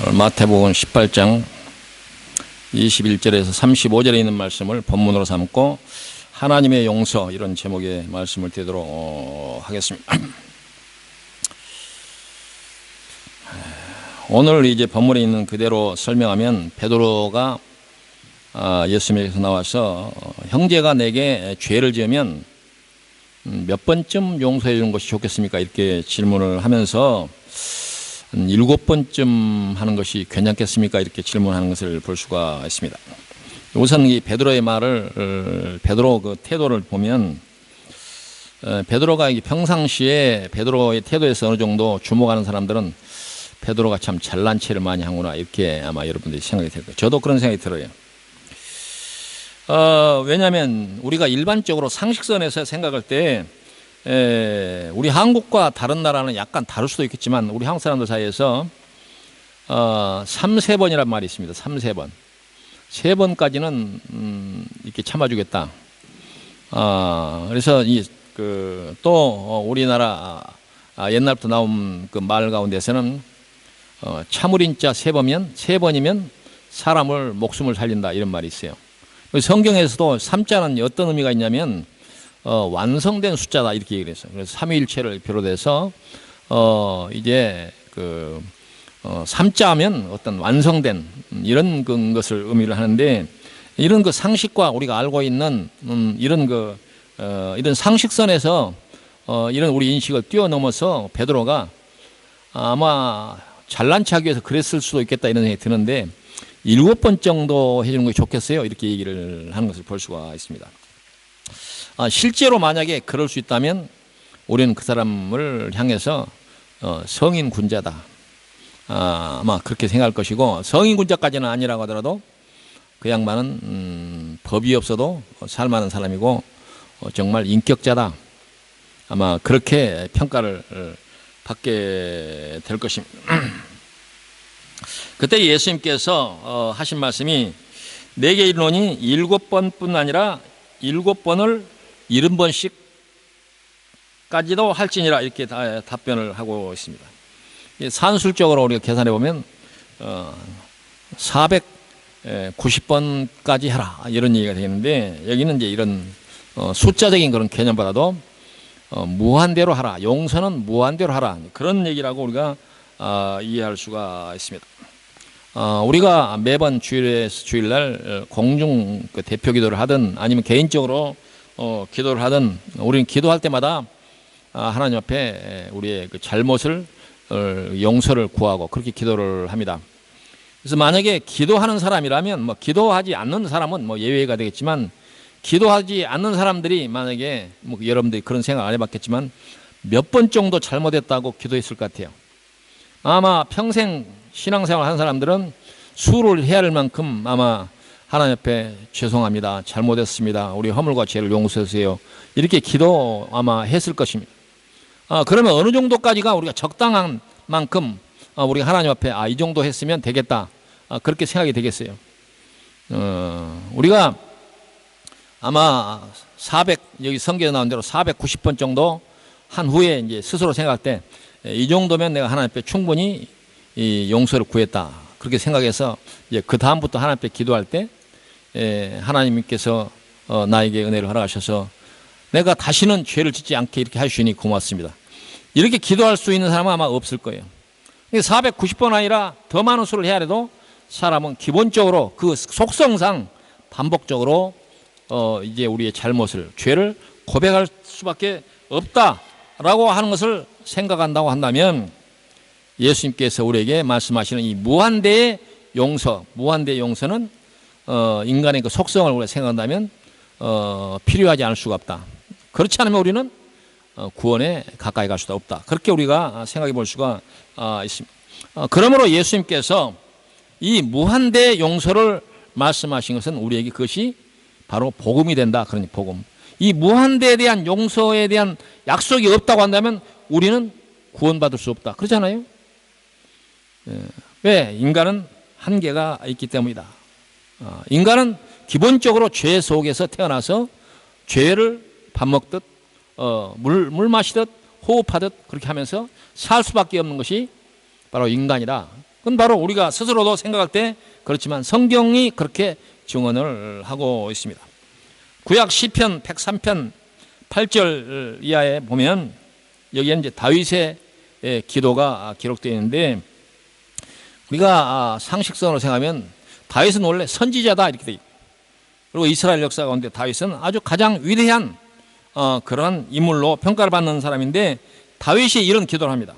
마태복음 18장 21절에서 35절에 있는 말씀을 본문으로 삼고 하나님의 용서 이런 제목의 말씀을 드리도록 하겠습니다. 오늘 이제 본문에 있는 그대로 설명하면 베드로가 예수님에게서 나와서 형제가 내게 죄를 지으면 몇 번쯤 용서해 주는 것이 좋겠습니까? 이렇게 질문을 하면서 7번쯤 하는 것이 괜찮겠습니까? 이렇게 질문하는 것을 볼 수가 있습니다. 우선 이 베드로의 말을 베드로 그 태도를 보면 베드로가 평상시에 베드로의 태도에서 어느 정도 주목하는 사람들은 베드로가 참 잘난 체를 많이 하구나 이렇게 아마 여러분들이 생각이 될 거예요. 저도 그런 생각이 들어요. 왜냐하면 우리가 일반적으로 상식선에서 생각할 때 우리 한국과 다른 나라는 약간 다를 수도 있겠지만 우리 한국 사람들 사이에서 3-4번이란 말이 있습니다. 3-4번. 3번까지는 이렇게 참아주겠다. 그래서 또 우리나라 옛날부터 나온 그 말 가운데서는 참을인자 3번이면 사람을 목숨을 살린다 이런 말이 있어요. 성경에서도 3자는 어떤 의미가 있냐면 완성된 숫자다 이렇게 얘기를 했어요. 그래서 삼위일체를 비롯해서 이제 3자면 어떤 완성된 이런 것을 의미를 하는데 이런 그 상식과 우리가 알고 있는 이런 상식선에서 이런 우리 인식을 뛰어넘어서 베드로가 아마 잘난 체하기 위해서 그랬을 수도 있겠다 이런 생각이 드는데 7번 정도 해주는 것이 좋겠어요 이렇게 얘기를 하는 것을 볼 수가 있습니다. 실제로 만약에 그럴 수 있다면 우리는 그 사람을 향해서 성인 군자다 아마 그렇게 생각할 것이고, 성인 군자까지는 아니라고 하더라도 그 양반은 법이 없어도 살만한 사람이고 정말 인격자다 아마 그렇게 평가를 받게 될 것입니다. 그때 예수님께서 하신 말씀이 내게 이르노니 7번뿐 아니라 7번을 70번씩까지도 할지니라 이렇게 답변을 하고 있습니다. 산술적으로 우리가 계산해 보면 490번까지 하라 이런 얘기가 되겠는데, 여기는 이제 이런 숫자적인 그런 개념보다도 무한대로 하라, 용서는 무한대로 하라 그런 얘기라고 우리가 이해할 수가 있습니다. 우리가 매번 주일날 공중 대표 기도를 하든 아니면 개인적으로 기도를 하든 우리는 기도할 때마다 하나님 앞에 우리의 그 잘못을 용서를 구하고 그렇게 기도를 합니다. 그래서 만약에 기도하는 사람이라면 기도하지 않는 사람은 예외가 되겠지만, 기도하지 않는 사람들이 만약에 여러분들이 그런 생각 안 해봤겠지만 몇 번 정도 잘못했다고 기도했을 것 같아요. 아마 평생 신앙생활 하는 사람들은 수를 헤아릴 만큼 아마 하나님 앞에 죄송합니다, 잘못했습니다, 우리 허물과 죄를 용서해 주세요 이렇게 기도 아마 했을 것입니다. 그러면 어느 정도까지가 우리가 적당한 만큼 우리가 하나님 앞에 이 정도 했으면 되겠다 그렇게 생각이 되겠어요. 우리가 아마 여기 성경에 나온 대로 490번 정도 한 후에 이제 스스로 생각할 때 이 정도면 내가 하나님 앞에 충분히 이 용서를 구했다 그렇게 생각해서 이제 그 다음부터 하나님 앞에 기도할 때 하나님께서 나에게 은혜를 허락하셔서 내가 다시는 죄를 짓지 않게 이렇게 하시니 고맙습니다 이렇게 기도할 수 있는 사람은 아마 없을 거예요. 490번 아니라 더 많은 수를 해야 해도 사람은 기본적으로 그 속성상 반복적으로 이제 우리의 잘못을, 죄를 고백할 수밖에 없다라고 하는 것을 생각한다고 한다면, 예수님께서 우리에게 말씀하시는 이 무한대의 용서는 인간의 그 속성을 우리가 생각한다면 필요하지 않을 수가 없다. 그렇지 않으면 우리는 구원에 가까이 갈 수가 없다. 그렇게 우리가 생각해 볼 수가 있습니다. 그러므로 예수님께서 이 무한대의 용서를 말씀하신 것은 우리에게 그것이 바로 복음이 된다. 그러니 복음. 이 무한대에 대한 용서에 대한 약속이 없다고 한다면 우리는 구원받을 수 없다. 그렇잖아요. 왜? 인간은 한계가 있기 때문이다. 인간은 기본적으로 죄 속에서 태어나서 죄를 밥 먹듯 물 마시듯 호흡하듯 그렇게 하면서 살 수밖에 없는 것이 바로 인간이라 그건 바로 우리가 스스로도 생각할 때 그렇지만 성경이 그렇게 증언을 하고 있습니다. 구약 시편 103편 8절 이하에 보면 여기에 이제 다윗의 기도가 기록되어 있는데, 우리가 상식선으로 생각하면 다윗은 원래 선지자다 이렇게 돼 있고, 그리고 이스라엘 역사 가운데 다윗은 아주 가장 위대한 그러한 인물로 평가를 받는 사람인데, 다윗이 이런 기도를 합니다.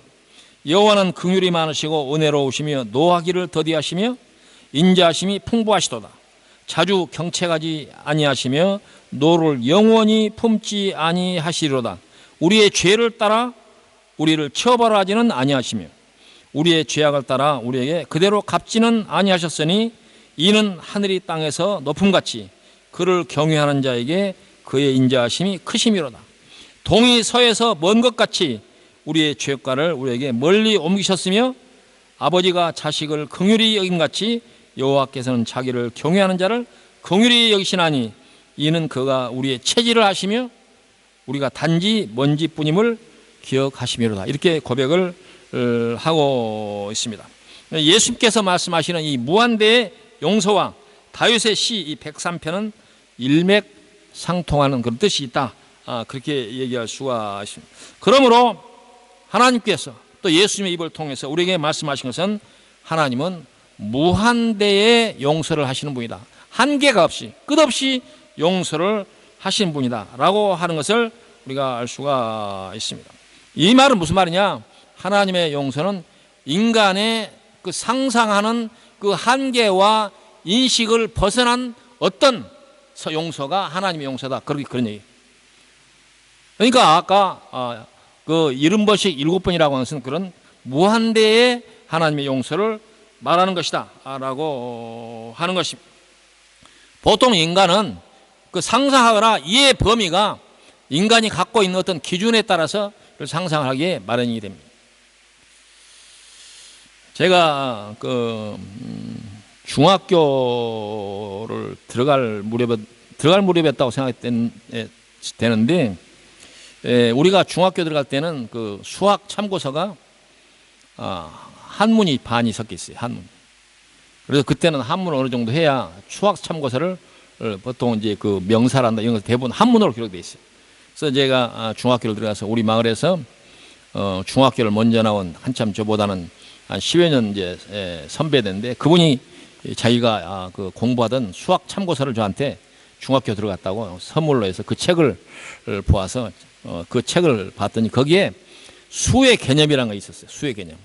여호와는 긍휼이 많으시고 은혜로우시며 노하기를 더디하시며 인자하심이 풍부하시도다. 자주 경책하지 아니하시며 노를 영원히 품지 아니하시리로다. 우리의 죄를 따라 우리를 처벌하지는 아니하시며 우리의 죄악을 따라 우리에게 그대로 갚지는 아니하셨으니 이는 하늘이 땅에서 높음같이 그를 경외하는 자에게 그의 인자하심이 크심이로다. 동이 서에서 먼 것 같이 우리의 죄가를 우리에게 멀리 옮기셨으며 아버지가 자식을 긍휼히 여김같이 여호와께서는 자기를 경외하는 자를 긍휼히 여기시나니 이는 그가 우리의 체질을 하시며 우리가 단지 먼지뿐임을 기억하심이로다. 이렇게 고백을 하고 있습니다. 예수님께서 말씀하시는 이 무한대의 용서와 다윗의 시 이 103편은 일맥상통하는 그런 뜻이 있다. 그렇게 얘기할 수가 있습니다. 그러므로 하나님께서 또 예수님의 입을 통해서 우리에게 말씀하신 것은 하나님은 무한대의 용서를 하시는 분이다. 한계가 없이 끝없이 용서를 하시는 분이다 라고 하는 것을 우리가 알 수가 있습니다. 이 말은 무슨 말이냐? 하나님의 용서는 인간의 그 상상하는 그 한계와 인식을 벗어난 어떤 용서가 하나님의 용서다. 그런 얘기. 그러니까 아까 그 70번씩 7번이라고 하는 것은 그런 무한대의 하나님의 용서를 말하는 것이다 라고 하는 것입니다. 보통 인간은 그 상상하거나 이해의 범위가 인간이 갖고 있는 어떤 기준에 따라서 상상하기에 마련이 됩니다. 제가 그 중학교를 들어갈 무렵이었다고 생각되는데, 우리가 중학교 들어갈 때는 그 수학 참고서가 한문이 반이 섞여 있어요. 한문. 그래서 그때는 한문을 어느 정도 해야 수학 참고서를 보통 이제 그 명사란다 이런 거 대부분 한문으로 기록되어 있어요. 그래서 제가 중학교를 들어가서 우리 마을에서 중학교를 먼저 나온 한참 저보다는 한 10여 년 이제 선배인데, 그분이 자기가 그 공부하던 수학 참고서를 저한테 중학교 들어갔다고 선물로 해서 그 책을 보아서 그 책을 봤더니 거기에 수의 개념이라는 거 있었어요. 수의 개념.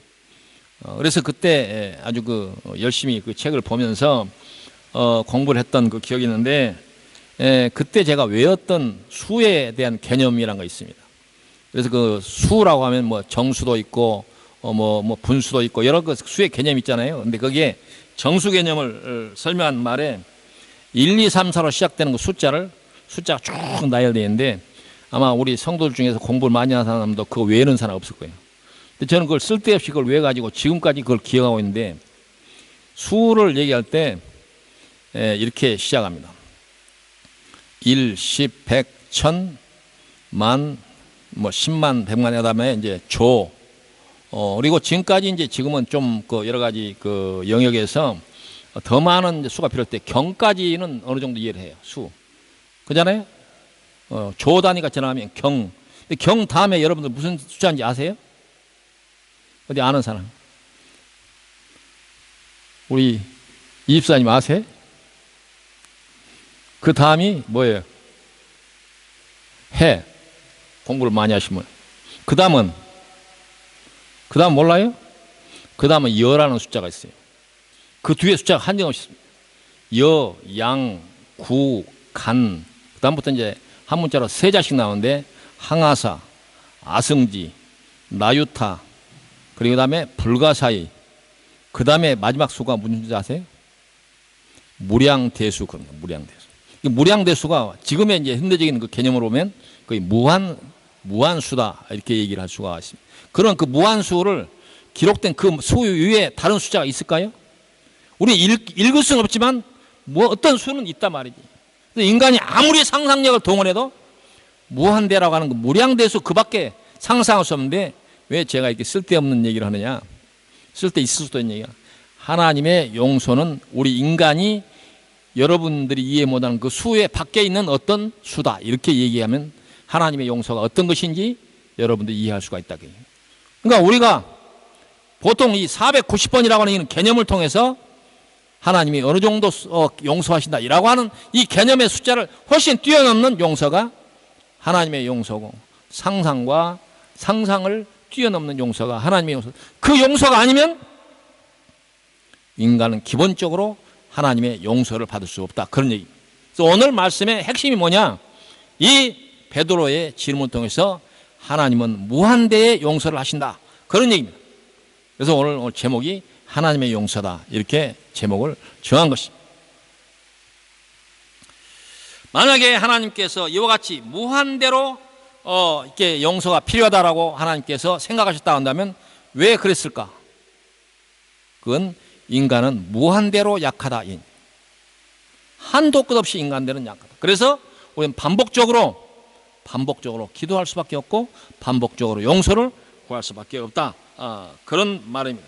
그래서 그때 아주 그 열심히 그 책을 보면서 공부를 했던 그 기억이 있는데, 그때 제가 외웠던 수에 대한 개념이라는 거 있습니다. 그래서 그 수라고 하면 뭐 정수도 있고 뭐 분수도 있고 여러 그 수의 개념 있잖아요. 근데 거기에 정수 개념을 설명한 말에 1, 2, 3, 4로 시작되는 그 숫자가 쭉 나열되어 있는데, 아마 우리 성도들 중에서 공부를 많이 하는 사람도 그거 외우는 사람 없을 거예요. 근데 저는 그걸 쓸데없이 그걸 외워가지고 지금까지 그걸 기억하고 있는데, 수를 얘기할 때 이렇게 시작합니다. 1, 10, 100, 1000, 만, 뭐 10만, 100만, 그다음에 이제 조. 그리고 지금까지 이제 지금은 좀 그 여러 가지 그 영역에서 더 많은 수가 필요할 때 경까지는 어느 정도 이해를 해요. 수. 그잖아요? 조 단위가 지나가면 경. 근데 경 다음에 여러분들 무슨 숫자인지 아세요? 어디 아는 사람? 우리 이집사님 아세요? 그 다음이 뭐예요? 해. 공부를 많이 하시면. 그 다음 몰라요? 그 다음은 여라는 숫자가 있어요. 그 뒤에 숫자가 한정없이 있습니다. 여, 양, 구, 간. 그 다음부터 이제 한 문자로 세 자씩 나오는데, 항아사, 아승지, 나유타, 그리고 그 다음에 불가사의, 그 다음에 마지막 수가 무슨 숫자 아세요? 무량대수. 그런 거예요. 무량대수. 무량대수가 지금의 이제 현대적인 그 개념으로 보면 거의 무한수다 이렇게 얘기를 할 수가 있습니다. 그런 그 무한수를 기록된 그 수 위에 다른 숫자가 있을까요? 우리 읽을 수는 없지만 뭐 어떤 수는 있단 말이지. 인간이 아무리 상상력을 동원해도 무한대라고 하는 그 무량대수 그 밖에 상상할 수 없는데, 왜 제가 이렇게 쓸데없는 얘기를 하느냐? 쓸데 있을 수도 있는 얘기야. 하나님의 용서는 우리 인간이 여러분들이 이해 못하는 그 수에 밖에 있는 어떤 수다, 이렇게 얘기하면 하나님의 용서가 어떤 것인지 여러분들이 이해할 수가 있다. 그러니까 우리가 보통 이 490번이라고 하는 이 개념을 통해서 하나님이 어느 정도 용서하신다 이라고 하는 이 개념의 숫자를 훨씬 뛰어넘는 용서가 하나님의 용서고, 상상과 상상을 뛰어넘는 용서가 하나님의 용서. 그 용서가 아니면 인간은 기본적으로 하나님의 용서를 받을 수 없다, 그런 얘기입니다. 그래서 오늘 말씀의 핵심이 뭐냐, 이 베드로의 질문을 통해서 하나님은 무한대의 용서를 하신다, 그런 얘기입니다. 그래서 오늘 제목이 하나님의 용서다, 이렇게 제목을 정한 것입니다. 만약에 하나님께서 이와 같이 무한대로 이렇게 용서가 필요하다라고 하나님께서 생각하셨다 한다면 왜 그랬을까? 그건 인간은 무한대로 약하다, 한도 끝 없이 인간들은 약하다. 그래서 우리는 반복적으로 기도할 수밖에 없고 반복적으로 용서를 구할 수밖에 없다, 그런 말입니다.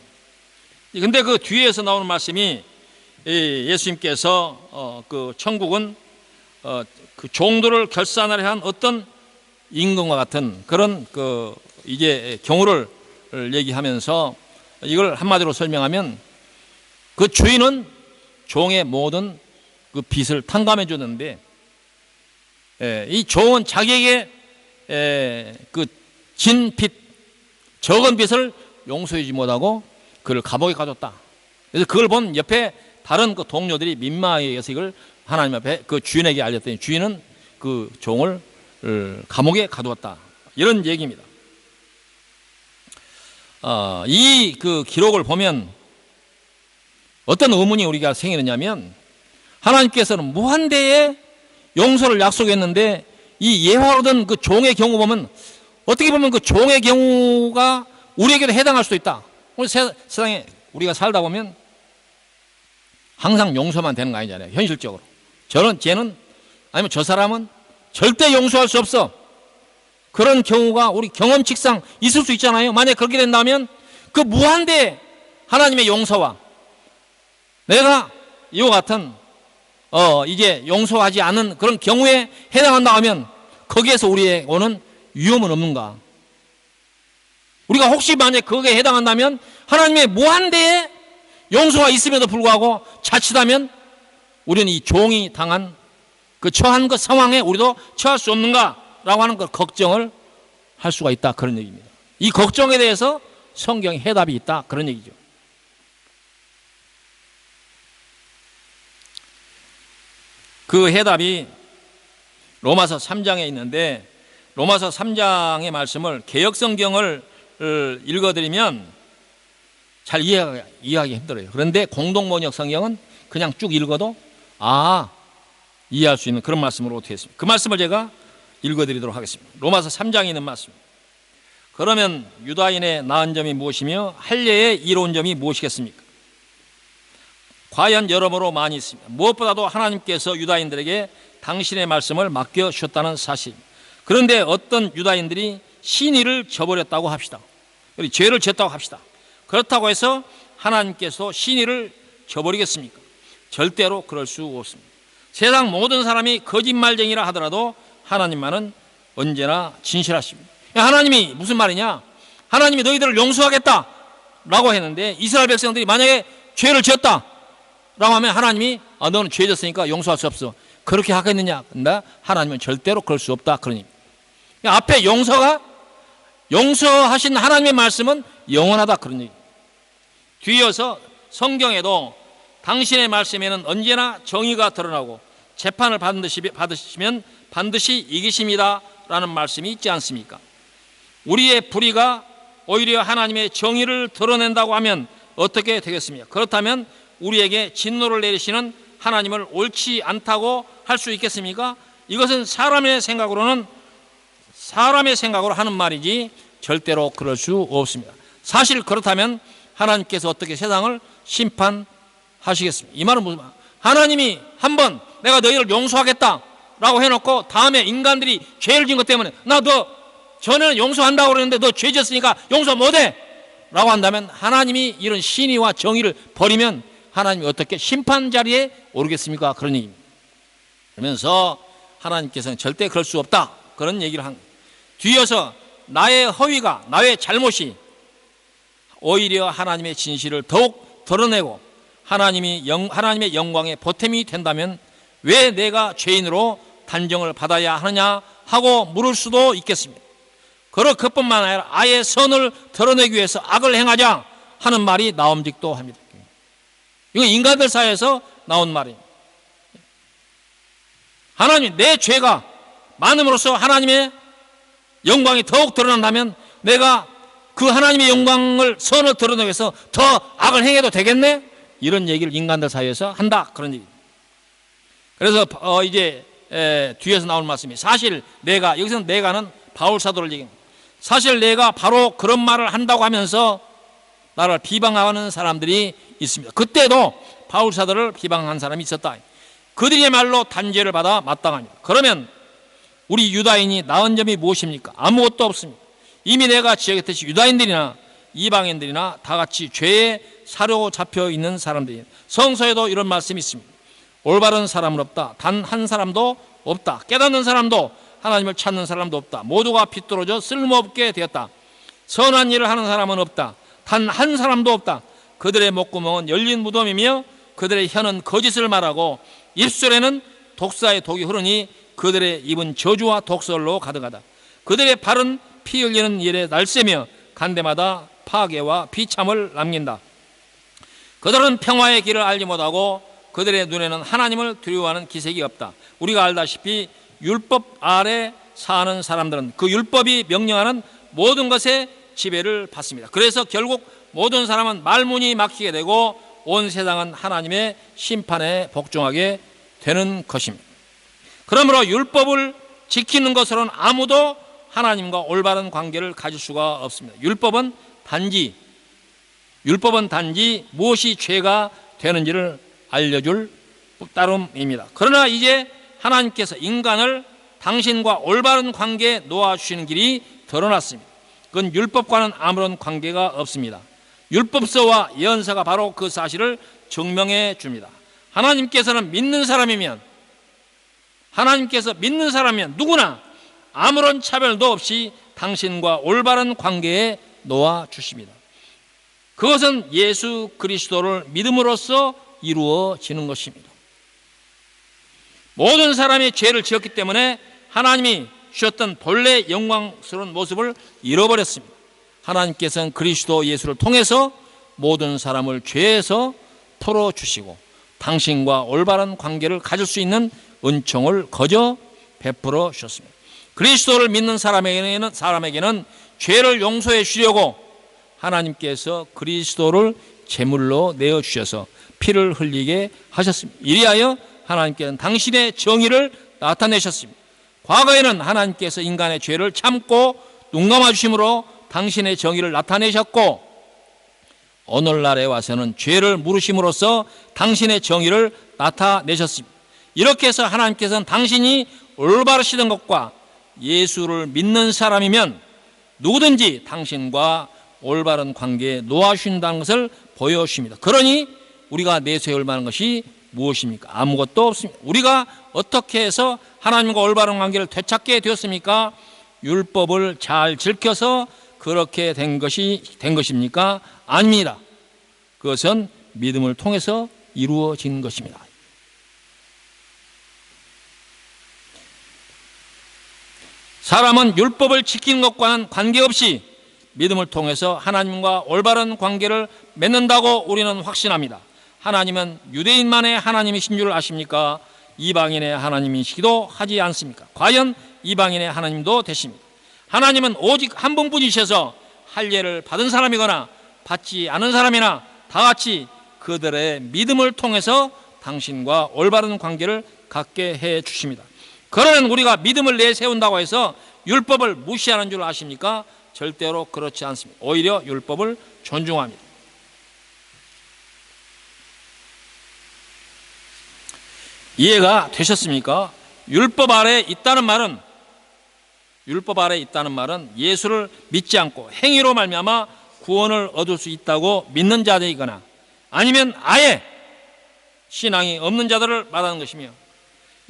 근데 그 뒤에서 나오는 말씀이 예수님께서 그 천국은 그 종들을 결산하려 한 어떤 임금과 같은 그런 그 이제 경우를 얘기하면서 이걸 한마디로 설명하면 그 주인은 종의 모든 그 빚을 탕감해 줬는데, 이 종은 자기에게 그 진 빚, 적은 빚을 용서하지 못하고 그를 감옥에 가뒀다. 그래서 그걸 본 옆에 다른 그 동료들이 민망하게 여겨서 이걸 하나님 앞에 그 주인에게 알렸더니 주인은 그 종을 감옥에 가두었다, 이런 얘기입니다. 이 그 기록을 보면 어떤 의문이 우리가 생기느냐면, 하나님께서는 무한대의 용서를 약속했는데 이 예화로든 그 종의 경우 보면 어떻게 보면 그 종의 경우가 우리에게도 해당할 수도 있다. 우리 세상에 우리가 살다 보면 항상 용서만 되는 거 아니잖아요, 현실적으로. 쟤는 아니면 저 사람은 절대 용서할 수 없어, 그런 경우가 우리 경험칙상 있을 수 있잖아요. 만약 그렇게 된다면 그 무한대 하나님의 용서와 내가 이와 같은 이제 용서하지 않은 그런 경우에 해당한다 하면 거기에서 우리의 오는 위험은 없는가? 우리가 혹시 만약 거기에 해당한다면 하나님의 무한대의 용서가 있음에도 불구하고 자칫하면 우리는 이 종이 당한 그 처한 그 상황에 우리도 처할 수 없는가라고 하는 그 걱정을 할 수가 있다, 그런 얘기입니다. 이 걱정에 대해서 성경에 해답이 있다, 그런 얘기죠. 그 해답이 로마서 3장에 있는데, 로마서 3장의 말씀을 개역성경을 읽어드리면 잘 이해하기 힘들어요. 그런데 공동번역 성경은 그냥 쭉 읽어도 이해할 수 있는 그런 말씀으로 되어 있습니다. 그 말씀을 제가 읽어드리도록 하겠습니다. 로마서 3장에 있는 말씀. 그러면 유다인의 나은 점이 무엇이며 할례의 이로운 점이 무엇이겠습니까? 과연 여러모로 많이 있습니다. 무엇보다도 하나님께서 유다인들에게 당신의 말씀을 맡겨주셨다는 사실. 그런데 어떤 유다인들이 신의를 저버렸다고 합시다. 죄를 지었다고 합시다. 그렇다고 해서 하나님께서 신의를 저버리겠습니까? 절대로 그럴 수 없습니다. 세상 모든 사람이 거짓말쟁이라 하더라도 하나님만은 언제나 진실하십니다. 하나님이 무슨 말이냐? 하나님이 너희들을 용서하겠다라고 했는데 이스라엘 백성들이 만약에 죄를 지었다 라고 하면 하나님이 너는 죄 졌으니까 용서할 수 없어, 그렇게 하겠느냐? 근데 하나님은 절대로 그럴 수 없다, 그러니 앞에 용서하신 하나님의 말씀은 영원하다, 그런 얘기. 뒤이어서 성경에도 당신의 말씀에는 언제나 정의가 드러나고 재판을 받으시면 반드시 이기십니다 라는 말씀이 있지 않습니까? 우리의 불의가 오히려 하나님의 정의를 드러낸다고 하면 어떻게 되겠습니까? 그렇다면 우리에게 진노를 내리시는 하나님을 옳지 않다고 할 수 있겠습니까? 이것은 사람의 생각으로 하는 말이지 절대로 그럴 수 없습니다. 사실 그렇다면 하나님께서 어떻게 세상을 심판하시겠습니까? 이 말은 무슨 말? 하나님이 한번 내가 너희를 용서하겠다라고 해놓고 다음에 인간들이 죄를 지은 것 때문에 나 너 전에는 용서한다고 그랬는데 너 죄 지었으니까 용서 못해, 라고 한다면 하나님이 이런 신의와 정의를 버리면 하나님이 어떻게 심판 자리에 오르겠습니까? 그런 얘기입니다. 그러면서 하나님께서는 절대 그럴 수 없다, 그런 얘기를 한 거예요. 뒤이어서 나의 허위가, 나의 잘못이 오히려 하나님의 진실을 더욱 드러내고 하나님의 영광의 보탬이 된다면 왜 내가 죄인으로 단정을 받아야 하느냐 하고 물을 수도 있겠습니다. 그뿐만 아니라 아예 선을 드러내기 위해서 악을 행하자 하는 말이 나옴직도 합니다. 이거 인간들 사이에서 나온 말이에요. 하나님, 내 죄가 많음으로써 하나님의 영광이 더욱 드러난다면 내가 그 하나님의 영광을, 선을 드러내기 위해서 더 악을 행해도 되겠네? 이런 얘기를 인간들 사이에서 한다, 그런 얘기입니다. 그래서 이제 뒤에서 나온 말씀이, 사실 내가, 여기서는 내가는 바울 사도를 얘기합니다. 사실 내가 바로 그런 말을 한다고 하면서 나를 비방하는 사람들이 있습니다. 그때도 바울 사도를 비방한 사람이 있었다. 그들이야말로 단죄를 받아 마땅합니다. 그러면 우리 유다인이 나은 점이 무엇입니까? 아무것도 없습니다. 이미 내가 지적했듯이 유다인들이나 이방인들이나 다 같이 죄에 사로잡혀 있는 사람들입니다. 성서에도 이런 말씀이 있습니다. 올바른 사람은 없다. 단 한 사람도 없다. 깨닫는 사람도, 하나님을 찾는 사람도 없다. 모두가 비뚤어져 쓸모없게 되었다. 선한 일을 하는 사람은 없다. 단 한 사람도 없다. 그들의 목구멍은 열린 무덤이며 그들의 혀는 거짓을 말하고 입술에는 독사의 독이 흐르니 그들의 입은 저주와 독설로 가득하다. 그들의 발은 피 흘리는 일에 날새며 간데마다 파괴와 비참을 남긴다. 그들은 평화의 길을 알지 못하고 그들의 눈에는 하나님을 두려워하는 기색이 없다. 우리가 알다시피 율법 아래 사는 사람들은 그 율법이 명령하는 모든 것에 지배를 받습니다. 그래서 결국 모든 사람은 말문이 막히게 되고 온 세상은 하나님의 심판에 복종하게 되는 것입니다. 그러므로 율법을 지키는 것으로는 아무도 하나님과 올바른 관계를 가질 수가 없습니다. 율법은 단지 무엇이 죄가 되는지를 알려줄 따름입니다. 그러나 이제 하나님께서 인간을 당신과 올바른 관계에 놓아주시는 길이 드러났습니다. 그건 율법과는 아무런 관계가 없습니다. 율법서와 예언서가 바로 그 사실을 증명해 줍니다. 하나님께서는 믿는 사람이면 누구나 아무런 차별도 없이 당신과 올바른 관계에 놓아주십니다. 그것은 예수 그리스도를 믿음으로써 이루어지는 것입니다. 모든 사람이 죄를 지었기 때문에 하나님이 주셨던 본래 영광스러운 모습을 잃어버렸습니다. 하나님께서는 그리스도 예수를 통해서 모든 사람을 죄에서 풀어주시고 당신과 올바른 관계를 가질 수 있는 은총을 거저 베풀어 주셨습니다. 그리스도를 믿는 사람에게는 죄를 용서해 주려고 하나님께서 그리스도를 제물로 내어주셔서 피를 흘리게 하셨습니다. 이리하여 하나님께서는 당신의 정의를 나타내셨습니다. 과거에는 하나님께서 인간의 죄를 참고 눈 감아주심으로 당신의 정의를 나타내셨고 오늘날에 와서는 죄를 물으심으로써 당신의 정의를 나타내셨습니다. 이렇게 해서 하나님께서는 당신이 올바르시던 것과 예수를 믿는 사람이면 누구든지 당신과 올바른 관계에 놓아주신다는 것을 보여주십니다. 그러니 우리가 내세울 만한 것이 무엇입니까? 아무것도 없습니다. 우리가 어떻게 해서 하나님과 올바른 관계를 되찾게 되었습니까? 율법을 잘 지켜서 그렇게 된 것입니까? 아닙니다. 그것은 믿음을 통해서 이루어진 것입니다. 사람은 율법을 지키는 것과는 관계없이 믿음을 통해서 하나님과 올바른 관계를 맺는다고 우리는 확신합니다. 하나님은 유대인만의 하나님이신 줄 아십니까? 이방인의 하나님이시기도 하지 않습니까? 과연 이방인의 하나님도 되십니까? 하나님은 오직 한 분뿐이셔서 할례를 받은 사람이거나 받지 않은 사람이나 다 같이 그들의 믿음을 통해서 당신과 올바른 관계를 갖게 해 주십니다. 그러면 우리가 믿음을 내세운다고 해서 율법을 무시하는 줄 아십니까? 절대로 그렇지 않습니다. 오히려 율법을 존중합니다. 이해가 되셨습니까? 율법 아래 있다는 말은 예수를 믿지 않고 행위로 말미암아 구원을 얻을 수 있다고 믿는 자들이거나 아니면 아예 신앙이 없는 자들을 말하는 것이며,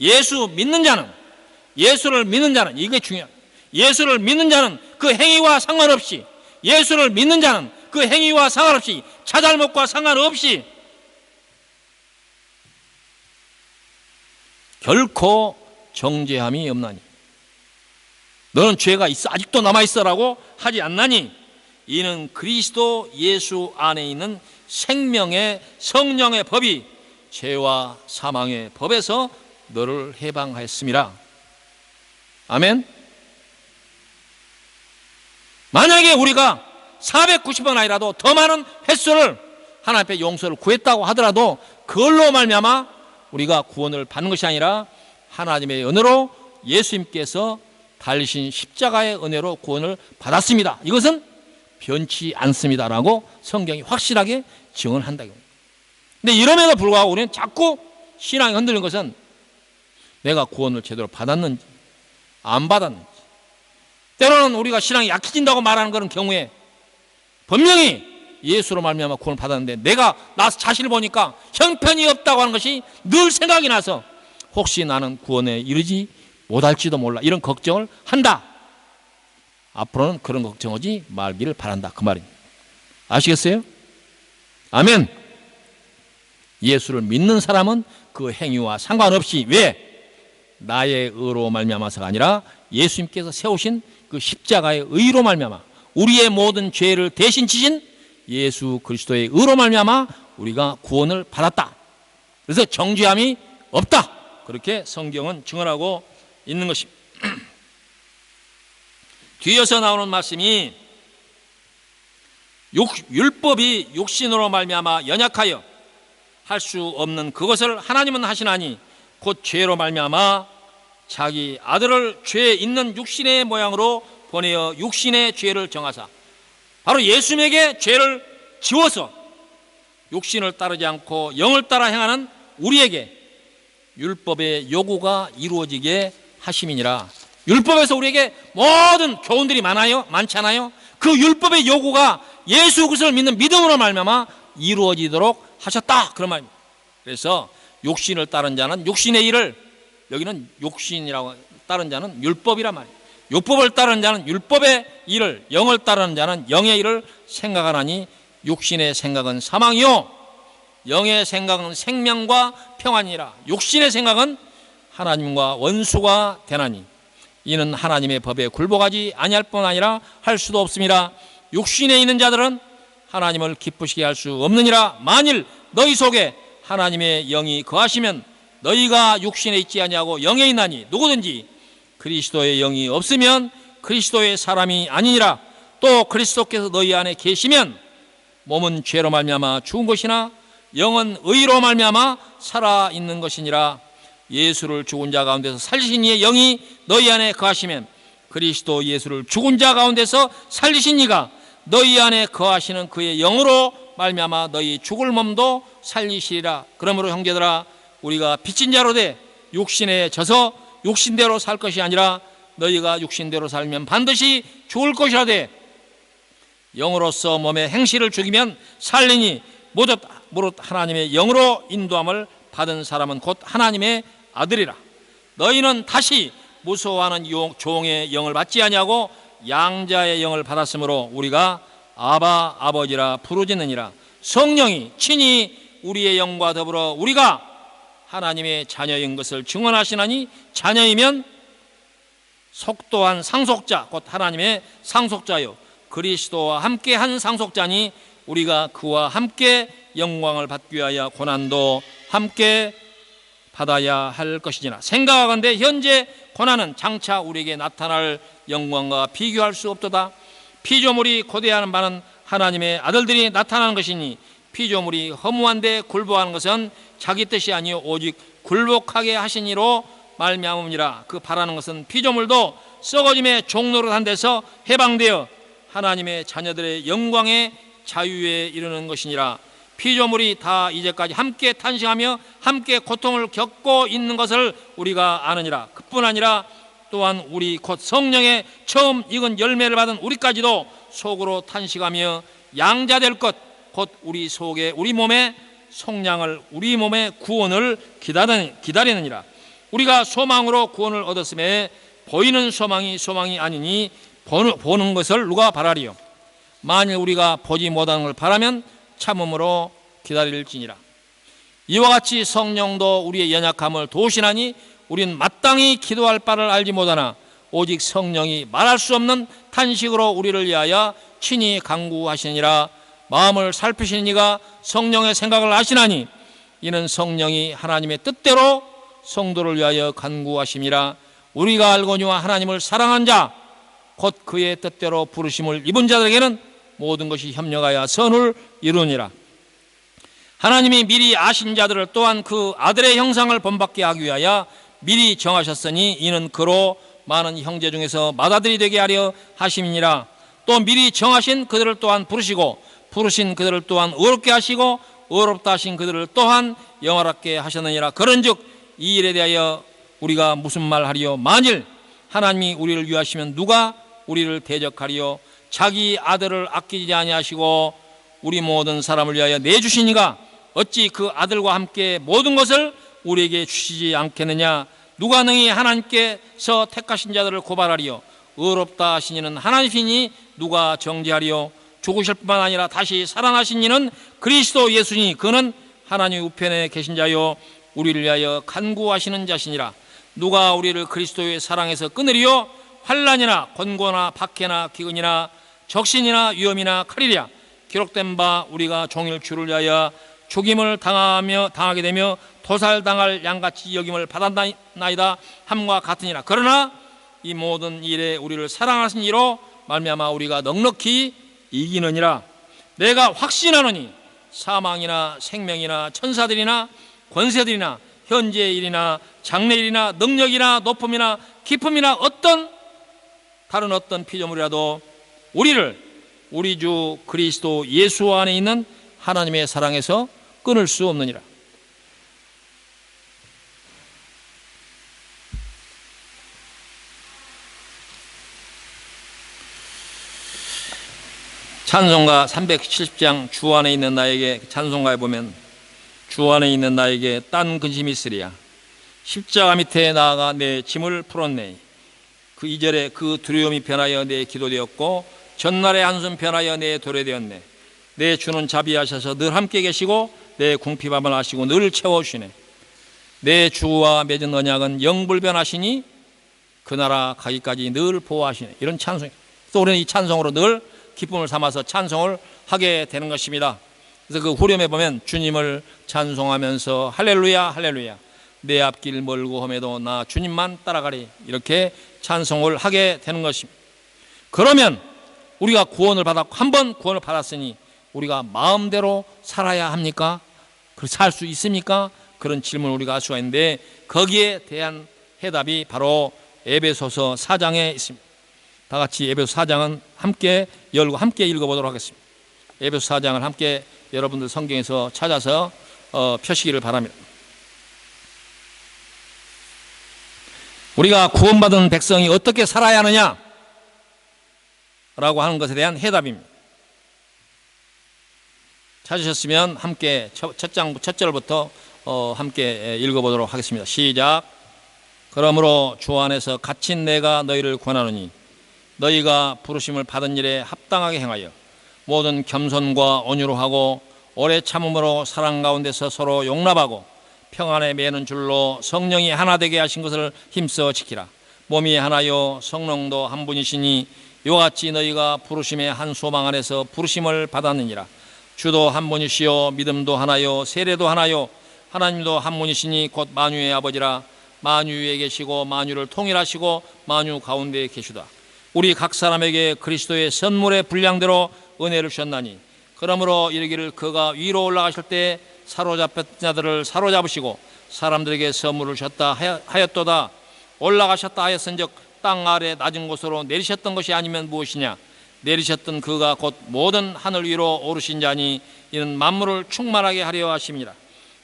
예수를 믿는 자는 이게 중요해요. 예수를 믿는 자는 그 행위와 상관없이, 예수를 믿는 자는 그 행위와 상관없이, 자잘못과 상관없이 결코 정죄함이 없나니, 너는 죄가 있어 아직도 남아있어라고 하지 않나니, 이는 그리스도 예수 안에 있는 생명의 성령의 법이 죄와 사망의 법에서 너를 해방하였음이라. 아멘. 만약에 우리가 490번 아니라도 더 많은 횟수를 하나님 앞에 용서를 구했다고 하더라도 그걸로 말미암아 우리가 구원을 받는 것이 아니라 하나님의 은혜로 예수님께서 달리신 십자가의 은혜로 구원을 받았습니다. 이것은 변치 않습니다라고 성경이 확실하게 증언한다. 근데 이럼에도 불구하고 우리는 자꾸 신앙이 흔들리는 것은 내가 구원을 제대로 받았는지 안 받았는지, 때로는 우리가 신앙이 약해진다고 말하는 그런 경우에 분명히 예수로 말미암아 구원을 받았는데 내가 나 자신을 보니까 형편이 없다고 하는 것이 늘 생각이 나서 혹시 나는 구원에 이르지 못할지도 몰라, 이런 걱정을 한다. 앞으로는 그런 걱정하지 말기를 바란다, 그 말입니다. 아시겠어요? 아멘. 예수를 믿는 사람은 그 행위와 상관없이, 왜? 나의 의로 말미암아서가 아니라 예수님께서 세우신 그 십자가의 의로 말미암아, 우리의 모든 죄를 대신 지신 예수 그리스도의 의로 말미암아 우리가 구원을 받았다. 그래서 정죄함이 없다, 그렇게 성경은 증언하고 있는 것입니다. 뒤에서 나오는 말씀이 율법이 육신으로 말미암아 연약하여 할 수 없는 그것을 하나님은 하시나니 곧 죄로 말미암아 자기 아들을 죄 있는 육신의 모양으로 보내어 육신의 죄를 정하사, 바로 예수님에게 죄를 지워서 육신을 따르지 않고 영을 따라 행하는 우리에게 율법의 요구가 이루어지게 하심이니라. 율법에서 우리에게 모든 교훈들이 많잖아요. 그 율법의 요구가 예수 그리스도를 믿는 믿음으로 말미암아 이루어지도록 하셨다, 그런 말입니다. 그래서 육신을 따른 자는 육신의 일을, 여기는 육신이라고 따른 자는 율법이란 말이에요. 율법을 따른 자는 율법의 일을, 영을 따르는 자는 영의 일을 생각하나니 육신의 생각은 사망이요 영의 생각은 생명과 평안이라. 육신의 생각은 하나님과 원수가 되나니 이는 하나님의 법에 굴복하지 아니할 뿐 아니라 할 수도 없습니다. 육신에 있는 자들은 하나님을 기쁘시게 할 수 없느니라. 만일 너희 속에 하나님의 영이 거하시면 너희가 육신에 있지 아니하고 영에 있나니 누구든지 그리스도의 영이 없으면 그리스도의 사람이 아니니라. 또 그리스도께서 너희 안에 계시면 몸은 죄로 말미암아 죽은 것이나 영은 의로 말미암아 살아있는 것이니라. 예수를 죽은 자 가운데서 살리신 이의 영이 너희 안에 거하시면 그리스도 예수를 죽은 자 가운데서 살리신 이가 너희 안에 거하시는 그의 영으로 말미암아 너희 죽을 몸도 살리시리라. 그러므로 형제들아, 우리가 빚진 자로 돼 육신에 져서 육신대로 살 것이 아니라 너희가 육신대로 살면 반드시 죽을 것이라되 영으로서 몸의 행실을 죽이면 살리니 무릇 하나님의 영으로 인도함을 받은 사람은 곧 하나님의 아들이라. 너희는 다시 무서워하는 종의 영을 받지 아니하고 양자의 영을 받았으므로 우리가 아바 아버지라 부르짖느니라. 성령이 친히 우리의 영과 더불어 우리가 하나님의 자녀인 것을 증언하시나니 자녀이면 속도한 상속자 곧 하나님의 상속자요 그리스도와 함께 한 상속자니 우리가 그와 함께 영광을 받기 위하여 고난도 함께 받아야 할 것이니라. 생각하건대 현재 고난은 장차 우리에게 나타날 영광과 비교할 수 없도다. 피조물이 고대하는 바는 하나님의 아들들이 나타나는 것이니 피조물이 허무한데 굴복하는 것은 자기 뜻이 아니요 오직 굴복하게 하신 이로 말미암음이라. 그 바라는 것은 피조물도 썩어짐의 종노릇한 데서 해방되어 하나님의 자녀들의 영광의 자유에 이르는 것이니라. 피조물이 다 이제까지 함께 탄식하며 함께 고통을 겪고 있는 것을 우리가 아느니라. 그뿐 아니라 또한 우리 곧 성령의 처음 익은 열매를 받은 우리까지도 속으로 탄식하며 양자될 것, 곧 우리 속에 우리 몸의 속량을, 우리 몸의 구원을 기다리느니라. 우리가 소망으로 구원을 얻었음에 보이는 소망이 아니니 보는 것을 누가 바라리요. 만일 우리가 보지 못하는 걸 바라면 참음으로 기다릴지니라. 이와 같이 성령도 우리의 연약함을 도우시나니 우리는 마땅히 기도할 바를 알지 못하나 오직 성령이 말할 수 없는 탄식으로 우리를 위하여 친히 간구하시니라. 마음을 살피시는 이가 성령의 생각을 아시나니 이는 성령이 하나님의 뜻대로 성도를 위하여 간구하심이라. 우리가 알거니와 하나님을 사랑한 자 곧 그의 뜻대로 부르심을 입은 자들에게는 모든 것이 협력하여 선을 이루니라. 하나님이 미리 아신 자들을 또한 그 아들의 형상을 본받게 하기 위하여 미리 정하셨으니 이는 그로 많은 형제 중에서 맏아들이 되게 하려 하심이니라. 또 미리 정하신 그들을 또한 부르시고 부르신 그들을 또한 의롭게 하시고 의롭다 하신 그들을 또한 영화롭게 하셨느니라. 그런즉 이 일에 대하여 우리가 무슨 말 하리요? 만일 하나님이 우리를 위하시면 누가 우리를 대적하리요? 자기 아들을 아끼지 아니하시고 우리 모든 사람을 위하여 내주시니가 어찌 그 아들과 함께 모든 것을 우리에게 주시지 않겠느냐? 누가 능히 하나님께서 택하신 자들을 고발하리요? 의롭다 하신 이는 하나님이니 누가 정죄하리요? 죽으실 뿐만 아니라 다시 살아나신 이는 그리스도 예수니 그는 하나님 우편에 계신 자요 우리를 위하여 간구하시는 자시니라. 누가 우리를 그리스도의 사랑에서 끊으리요? 환난이나 권고나 박해나 기근이나 적신이나 위험이나 칼이랴. 기록된 바 우리가 종일 주를 위하여 죽임을 당하게 되며 도살당할 양같이 여김을 받았나이다 함과 같으니라. 그러나 이 모든 일에 우리를 사랑하신 이로 말미암아 우리가 넉넉히 이기느니라. 내가 확신하노니 사망이나 생명이나 천사들이나 권세들이나 현재의 일이나 장래의 일이나 능력이나 높음이나 깊음이나 다른 어떤 피조물이라도 우리를 우리 주 그리스도 예수 안에 있는 하나님의 사랑에서 끊을 수 없느니라. 찬송가 370장 주 안에 있는 나에게, 찬송가에 보면 주 안에 있는 나에게 딴 근심이 있으리야. 십자가 밑에 나아가 내 짐을 풀었네. 그 2절에 그 두려움이 변하여 내 기도되었고 전날의 한숨 변하여 내 도래되었네. 내 주는 자비하셔서 늘 함께 계시고 내 궁핍함을 아시고 늘 채워주시네. 내 주와 맺은 언약은 영불변하시니 그 나라 가기까지 늘 보호하시네. 이런 찬송. 또 우리는 이 찬송으로 늘 기쁨을 삼아서 찬송을 하게 되는 것입니다. 그래서 그 후렴에 보면 주님을 찬송하면서 할렐루야 할렐루야 내 앞길 멀고 험해도 나 주님만 따라가리, 이렇게 찬송을 하게 되는 것입니다. 그러면 우리가 구원을 받았고 한 번 구원을 받았으니 우리가 마음대로 살아야 합니까? 살 수 있습니까? 그런 질문을 우리가 할 수가 있는데 거기에 대한 해답이 바로 에베소서 4장에 있습니다. 다 같이 에베소 4장은 함께 열고 함께 읽어보도록 하겠습니다. 에베소 4장을 함께 여러분들 성경에서 찾아서 펴시기를 바랍니다. 우리가 구원받은 백성이 어떻게 살아야 하느냐 라고 하는 것에 대한 해답입니다. 찾으셨으면 함께 첫 절부터 함께 읽어보도록 하겠습니다. 시작. 그러므로 주 안에서 갇힌 내가 너희를 권하노니 너희가 부르심을 받은 일에 합당하게 행하여 모든 겸손과 온유로 하고 오래 참음으로 사랑 가운데서 서로 용납하고 평안에 매는 줄로 성령이 하나 되게 하신 것을 힘써 지키라. 몸이 하나요 성령도 한 분이시니 이와 같이 너희가 부르심의 한 소망 안에서 부르심을 받았느니라. 주도 한 분이시요 믿음도 하나요 세례도 하나요 하나님도 한 분이시니 곧 만유의 아버지라. 만유 위에 계시고 만유를 통일하시고 만유 가운데에 계시다. 우리 각 사람에게 그리스도의 선물의 분량대로 은혜를 주셨나니 그러므로 이르기를 그가 위로 올라가실 때 사로잡혔던 자들을 사로잡으시고 사람들에게 선물을 주셨다 하였도다. 올라가셨다 하였은즉 땅 아래 낮은 곳으로 내리셨던 것이 아니면 무엇이냐? 내리셨던 그가 곧 모든 하늘 위로 오르신 자니 이는 만물을 충만하게 하려 하심이라.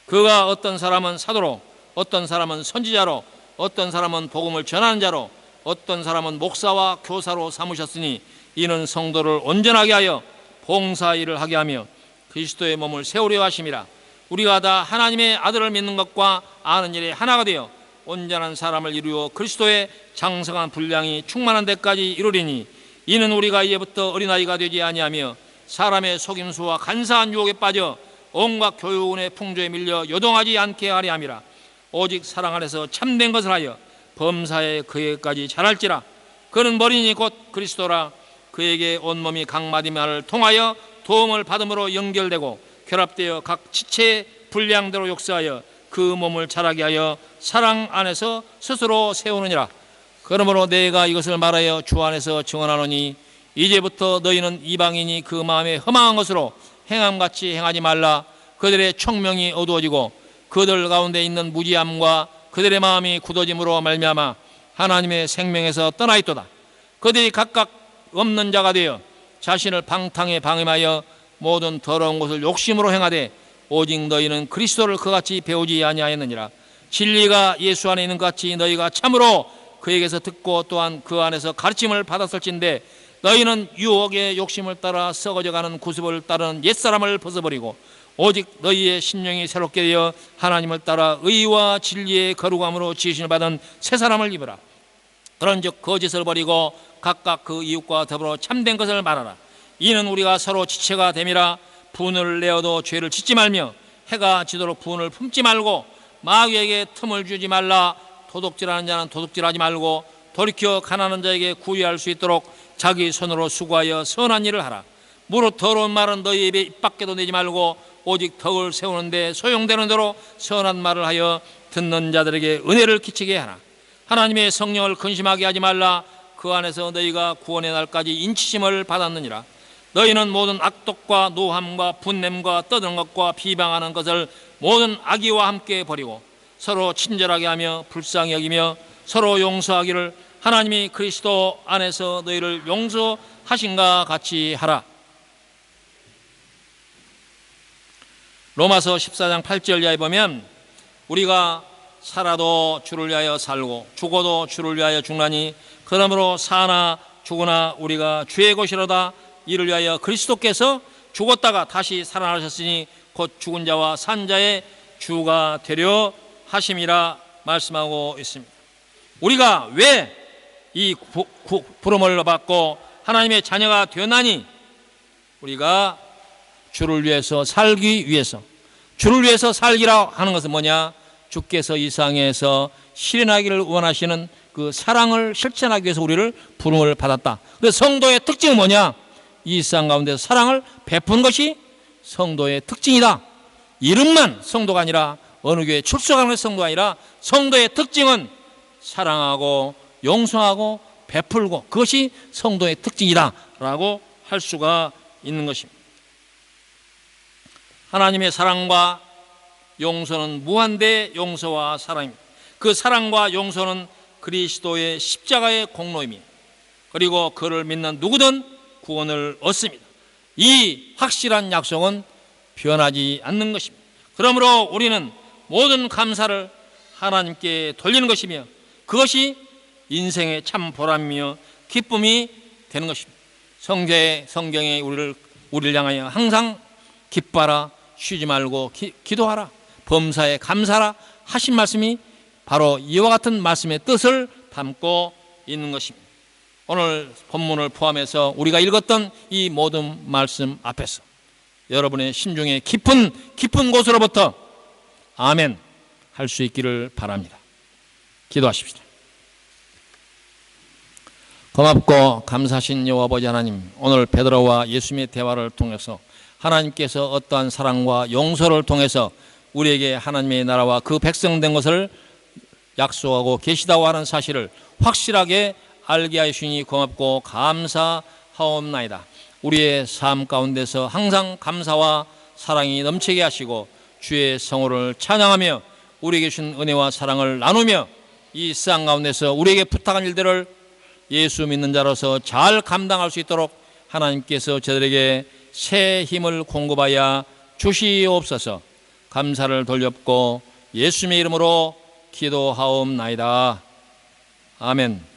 그가 어떤 사람은 사도로 어떤 사람은 선지자로 어떤 사람은 복음을 전하는 자로 어떤 사람은 목사와 교사로 삼으셨으니 이는 성도를 온전하게 하여 봉사일을 하게 하며 그리스도의 몸을 세우려 하심이라. 우리가 다 하나님의 아들을 믿는 것과 아는 일에 하나가 되어 온전한 사람을 이루어 그리스도의 장성한 분량이 충만한 데까지 이루리니, 이는 우리가 이제부터 어린아이가 되지 아니하며 사람의 속임수와 간사한 유혹에 빠져 온갖 교훈의 풍조에 밀려 요동하지 않게 하려 함이라. 오직 사랑 안에서 참된 것을 하여 범사에 그에게까지 자랄지라. 그는 머리니 곧 그리스도라. 그에게 온몸이 각 마디만을 통하여 도움을 받음으로 연결되고 결합되어 각 지체의 분량대로 역사하여 그 몸을 자라게 하여 사랑 안에서 스스로 세우느니라. 그러므로 내가 이것을 말하여 주 안에서 증언하노니, 이제부터 너희는 이방인이 그 마음에 험한 것으로 행함같이 행하지 말라. 그들의 청명이 어두워지고 그들 가운데 있는 무지함과 그들의 마음이 굳어짐으로 말미암아 하나님의 생명에서 떠나 있도다. 그들이 각각 없는 자가 되어 자신을 방탕에 방임하여 모든 더러운 것을 욕심으로 행하되, 오직 너희는 그리스도를 그같이 배우지 아니하였느니라. 진리가 예수 안에 있는 것 같이 너희가 참으로 그에게서 듣고 또한 그 안에서 가르침을 받았을진데, 너희는 유혹의 욕심을 따라 썩어져가는 구습을 따르는 옛사람을 벗어버리고 오직 너희의 심령이 새롭게 되어 하나님을 따라 의와 진리의 거룩함으로 지으심을 받은 새 사람을 입으라. 그런즉 거짓을 버리고 각각 그 이웃과 더불어 참된 것을 말하라. 이는 우리가 서로 지체가 됨이라. 분을 내어도 죄를 짓지 말며 해가 지도록 분을 품지 말고 마귀에게 틈을 주지 말라. 도둑질하는 자는 도둑질하지 말고 돌이켜 가난한 자에게 구애할 수 있도록 자기 손으로 수고하여 선한 일을 하라. 무릇 더러운 말은 너희 입에 입 밖에도 내지 말고 오직 덕을 세우는데 소용되는 대로 선한 말을 하여 듣는 자들에게 은혜를 끼치게 하라. 하나님의 성령을 근심하게 하지 말라. 그 안에서 너희가 구원의 날까지 인치심을 받았느니라. 너희는 모든 악독과 노함과 분냄과 떠드는 것과 비방하는 것을 모든 악의와 함께 버리고 서로 친절하게 하며 불쌍히 여기며 서로 용서하기를 하나님이 그리스도 안에서 너희를 용서하신가 같이 하라. 로마서 14장 8절 이하에 보면, 우리가 살아도 주를 위하여 살고 죽어도 주를 위하여 죽나니, 그러므로 사나 죽으나 우리가 주의 것이로다. 이를 위하여 그리스도께서 죽었다가 다시 살아나셨으니 곧 죽은 자와 산 자의 주가 되려 하심이라 말씀하고 있습니다. 우리가 왜 이 부름을 받고 하나님의 자녀가 되었나니, 우리가 주를 위해서 살기 위해서, 주를 위해서 살기라 하는 것은 뭐냐? 주께서 이 세상에서 실현하기를 원하시는 그 사랑을 실천하기 위해서 우리를 부름을 받았다. 그래서 성도의 특징은 뭐냐? 이 세상 가운데서 사랑을 베푸는 것이 성도의 특징이다. 이름만 성도가 아니라, 어느 교회에 출석하는 것이 성도가 아니라, 성도의 특징은 사랑하고 용서하고 베풀고, 그것이 성도의 특징이다 라고 할 수가 있는 것입니다. 하나님의 사랑과 용서는 무한대 용서와 사랑입니다. 그 사랑과 용서는 그리스도의 십자가의 공로이며, 그리고 그를 믿는 누구든 구원을 얻습니다. 이 확실한 약속은 변하지 않는 것입니다. 그러므로 우리는 모든 감사를 하나님께 돌리는 것이며, 그것이 인생의 참 보람이며 기쁨이 되는 것입니다. 성경에 우리를 향하여 항상 기뻐하라, 쉬지 말고 기도하라, 범사에 감사하라 하신 말씀이 바로 이와 같은 말씀의 뜻을 담고 있는 것입니다. 오늘 본문을 포함해서 우리가 읽었던 이 모든 말씀 앞에서 여러분의 심중에 깊은 곳으로부터 아멘 할 수 있기를 바랍니다. 기도하십시다. 고맙고 감사하신 여호와 아버지 하나님, 오늘 베드로와 예수님의 대화를 통해서 하나님께서 어떠한 사랑과 용서를 통해서 우리에게 하나님의 나라와 그 백성된 것을 약속하고 계시다고 하는 사실을 확실하게 알게 하시니 고맙고 감사하옵나이다. 우리의 삶 가운데서 항상 감사와 사랑이 넘치게 하시고 주의 성호를 찬양하며 우리에게 주신 은혜와 사랑을 나누며 이 세상 가운데서 우리에게 부탁한 일들을 예수 믿는 자로서 잘 감당할 수 있도록 하나님께서 저들에게 새 힘을 공급하여 주시옵소서. 감사를 돌렸고 예수님의 이름으로 기도하옵나이다. 아멘.